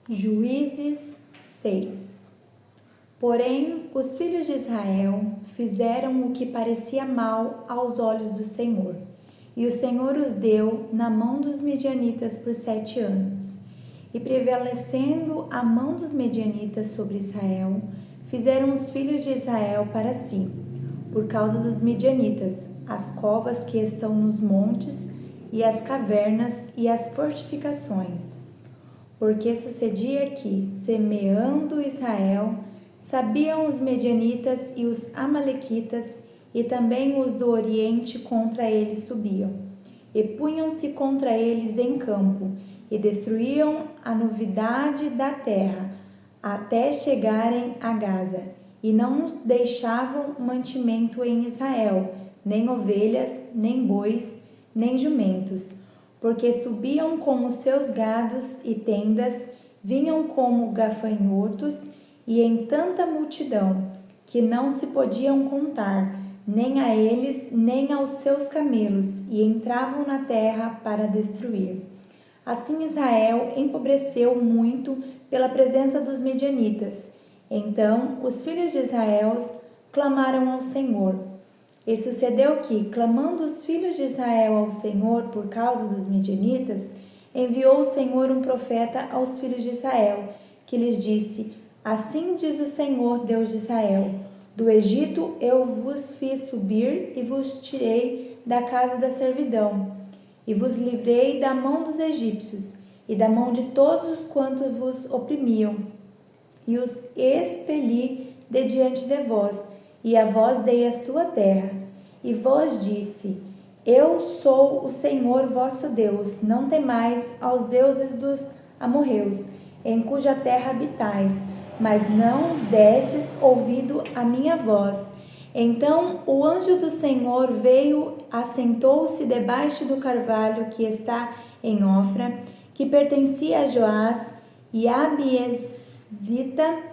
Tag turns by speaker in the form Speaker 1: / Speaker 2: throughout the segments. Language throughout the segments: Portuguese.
Speaker 1: Juízes 6. Porém, os filhos de Israel fizeram o que parecia mal aos olhos do Senhor, e o Senhor os deu na mão dos medianitas por 7 anos. E prevalecendo a mão dos medianitas sobre Israel, fizeram os filhos de Israel para si, por causa dos medianitas, as covas que estão nos montes, e as cavernas e as fortificações. Porque sucedia que, semeando Israel, sabiam os medianitas e os amalequitas, e também os do Oriente contra eles subiam, e punham-se contra eles em campo, e destruíam a novidade da terra, até chegarem a Gaza, e não deixavam mantimento em Israel, nem ovelhas, nem bois, nem jumentos, porque subiam com os seus gados e tendas, vinham como gafanhotos, e em tanta multidão, que não se podiam contar, nem a eles, nem aos seus camelos, e entravam na terra para destruir. Assim Israel empobreceu muito pela presença dos medianitas. Então os filhos de Israel clamaram ao Senhor. E sucedeu que, clamando os filhos de Israel ao Senhor por causa dos medianitas, enviou o Senhor um profeta aos filhos de Israel, que lhes disse: Assim diz o Senhor, Deus de Israel: Do Egito eu vos fiz subir e vos tirei da casa da servidão, e vos livrei da mão dos egípcios e da mão de todos quantos vos oprimiam, e os expeli de diante de vós, e a vós dei a sua terra. E vos disse: Eu sou o Senhor vosso Deus, não temais aos deuses dos amorreus, em cuja terra habitais, mas não destes ouvido a minha voz. Então o anjo do Senhor veio, assentou-se debaixo do carvalho que está em Ofra, que pertencia a Joás e a Abiezita,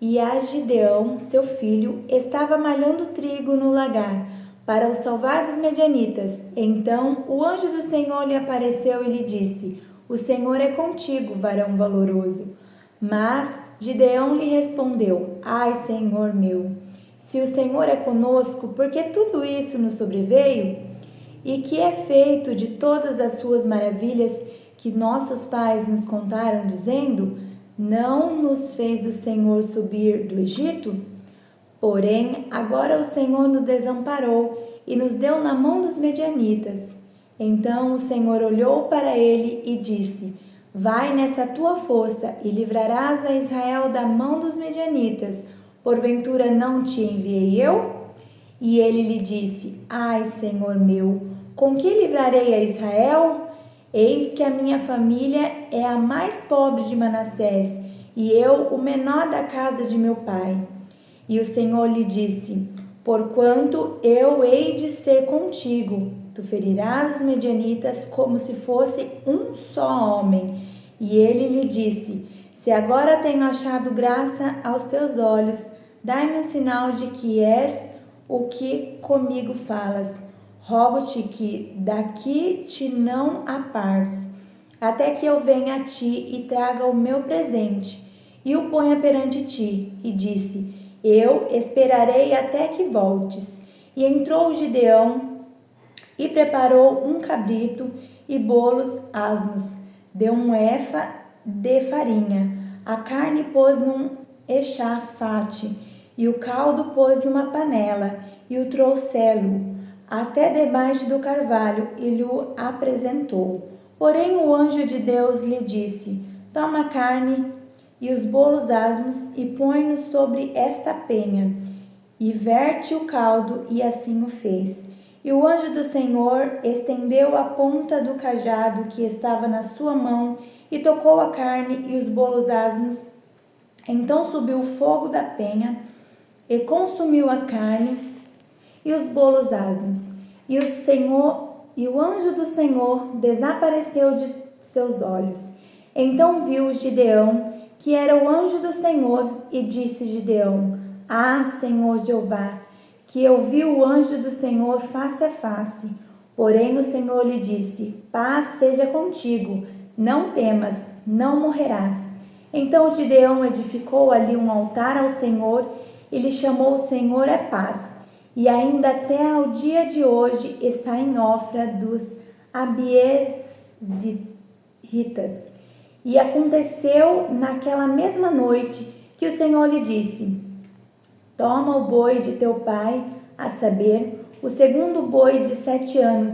Speaker 1: e a Gideão, seu filho, estava malhando trigo no lagar, para o salvar dos medianitas. Então o anjo do Senhor lhe apareceu e lhe disse: O Senhor é contigo, varão valoroso. Mas Gideão lhe respondeu: Ai, Senhor meu, se o Senhor é conosco, por que tudo isso nos sobreveio? E que é feito de todas as suas maravilhas que nossos pais nos contaram, dizendo: Não nos fez o Senhor subir do Egito? Porém, agora o Senhor nos desamparou e nos deu na mão dos medianitas. Então o Senhor olhou para ele e disse: Vai nessa tua força e livrarás a Israel da mão dos medianitas. Porventura não te enviei eu? E ele lhe disse: Ai, Senhor meu, com que livrarei a Israel? Eis que a minha família é a mais pobre de Manassés, e eu o menor da casa de meu pai. E o Senhor lhe disse: Porquanto eu hei de ser contigo, tu ferirás os medianitas como se fosse um só homem. E ele lhe disse: Se agora tenho achado graça aos teus olhos, dai-me um sinal de que és o que comigo falas. Rogo-te que daqui te não apartes, até que eu venha a ti e traga o meu presente, e o ponha perante ti. E disse: Eu esperarei até que voltes. E entrou Gideão e preparou um cabrito e bolos asmos, deu um efa de farinha, a carne pôs num echafate, e o caldo pôs numa panela, e o trouxe-lo até debaixo do carvalho e lhe apresentou. Porém o anjo de Deus lhe disse: Toma a carne e os bolos asmos e põe-nos sobre esta penha, e verte o caldo, e assim o fez. E o anjo do Senhor estendeu a ponta do cajado que estava na sua mão e tocou a carne e os bolos asmos. Então subiu o fogo da penha e consumiu a carne e os bolos asmos. E o anjo do Senhor desapareceu de seus olhos. Então viu Gideão que era o anjo do Senhor, e disse Gideão: Ah, Senhor Jeová, que eu vi o anjo do Senhor face a face. Porém o Senhor lhe disse: Paz seja contigo, não temas, não morrerás. Então Gideão edificou ali um altar ao Senhor e lhe chamou o Senhor é paz. E ainda até ao dia de hoje está em Ofra dos Abiezritas. E aconteceu naquela mesma noite que o Senhor lhe disse: toma o boi de teu pai, a saber, o segundo boi de 7 anos,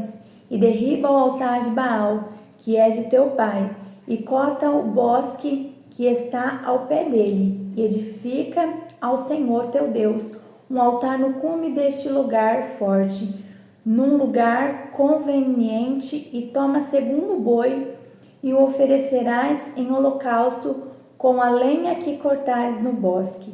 Speaker 1: e derriba o altar de Baal, que é de teu pai, e corta o bosque que está ao pé dele, e edifica ao Senhor teu Deus um altar no cume deste lugar forte, num lugar conveniente, e toma segundo boi, e o oferecerás em holocausto com a lenha que cortares no bosque.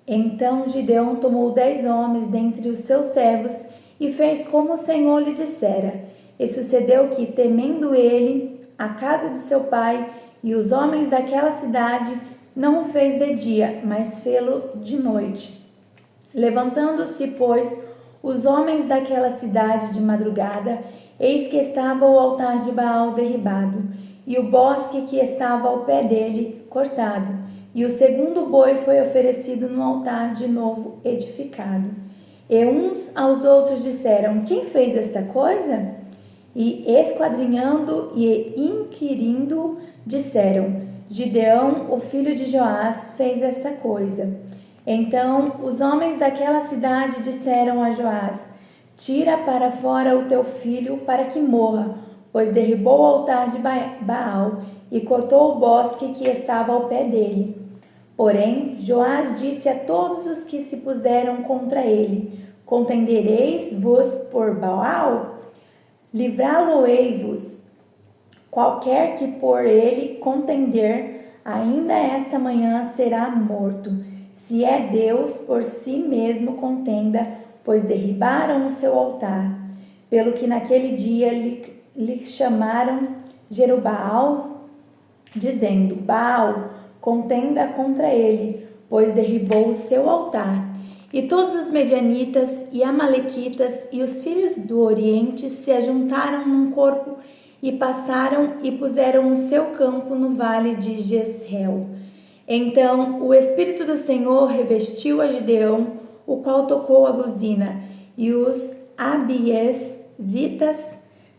Speaker 1: Então Gideão tomou 10 homens dentre os seus servos e fez como o Senhor lhe dissera. E sucedeu que, temendo ele a casa de seu pai e os homens daquela cidade, não o fez de dia, mas fê-lo de noite. Levantando-se, pois, os homens daquela cidade de madrugada, eis que estava o altar de Baal derribado, e o bosque que estava ao pé dele cortado, e o segundo boi foi oferecido no altar de novo edificado. E uns aos outros disseram: quem fez esta coisa? E esquadrinhando e inquirindo, disseram: Gideão, o filho de Joás, fez esta coisa. Então os homens daquela cidade disseram a Joás: tira para fora o teu filho para que morra, pois derribou o altar de Baal e cortou o bosque que estava ao pé dele. Porém, Joás disse a todos os que se puseram contra ele: contendereis-vos por Baal? Livrá-lo-ei-vos. Qualquer que por ele contender, ainda esta manhã será morto. Se é Deus, por si mesmo contenda, pois derribaram o seu altar. Pelo que naquele dia lhe chamaram Jerubbaal, dizendo: Baal, contenda contra ele, pois derribou o seu altar. E todos os medianitas e amalequitas e os filhos do Oriente se ajuntaram num corpo e passaram e puseram o seu campo no vale de Jezreel. Então o Espírito do Senhor revestiu a Gideão, o qual tocou a buzina, e os Abiezritas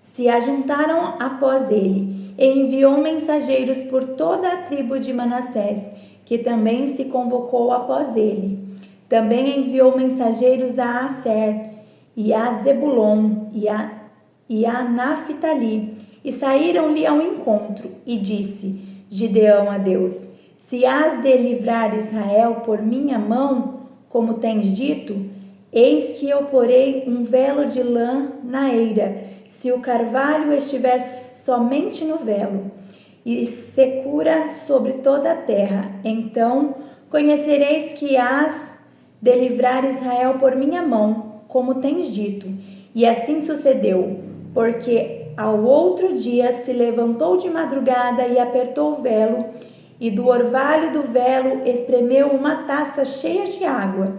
Speaker 1: se ajuntaram após ele, e enviou mensageiros por toda a tribo de Manassés, que também se convocou após ele. Também enviou mensageiros a Asser, e a Zebulon, e a Naphtali, e saíram-lhe ao encontro, e disse Gideão a Deus: se hás de livrar Israel por minha mão, como tens dito, eis que eu porei um velo de lã na eira, se o carvalho estiver somente no velo, e secura sobre toda a terra, então conhecereis que hás de livrar Israel por minha mão, como tens dito. E assim sucedeu, porque ao outro dia se levantou de madrugada e apertou o velo, e do orvalho do velo espremeu uma taça cheia de água.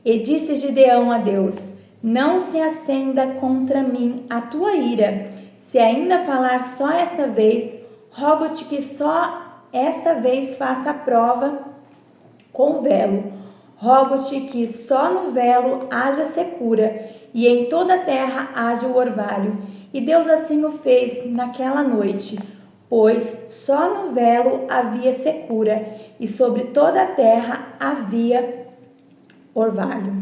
Speaker 1: E disse Gideão a Deus: não se acenda contra mim a tua ira. Se ainda falar só esta vez, rogo-te que só esta vez faça a prova com o velo. Rogo-te que só no velo haja secura, e em toda a terra haja o orvalho. E Deus assim o fez naquela noite, pois só no velo havia secura, e sobre toda a terra havia orvalho.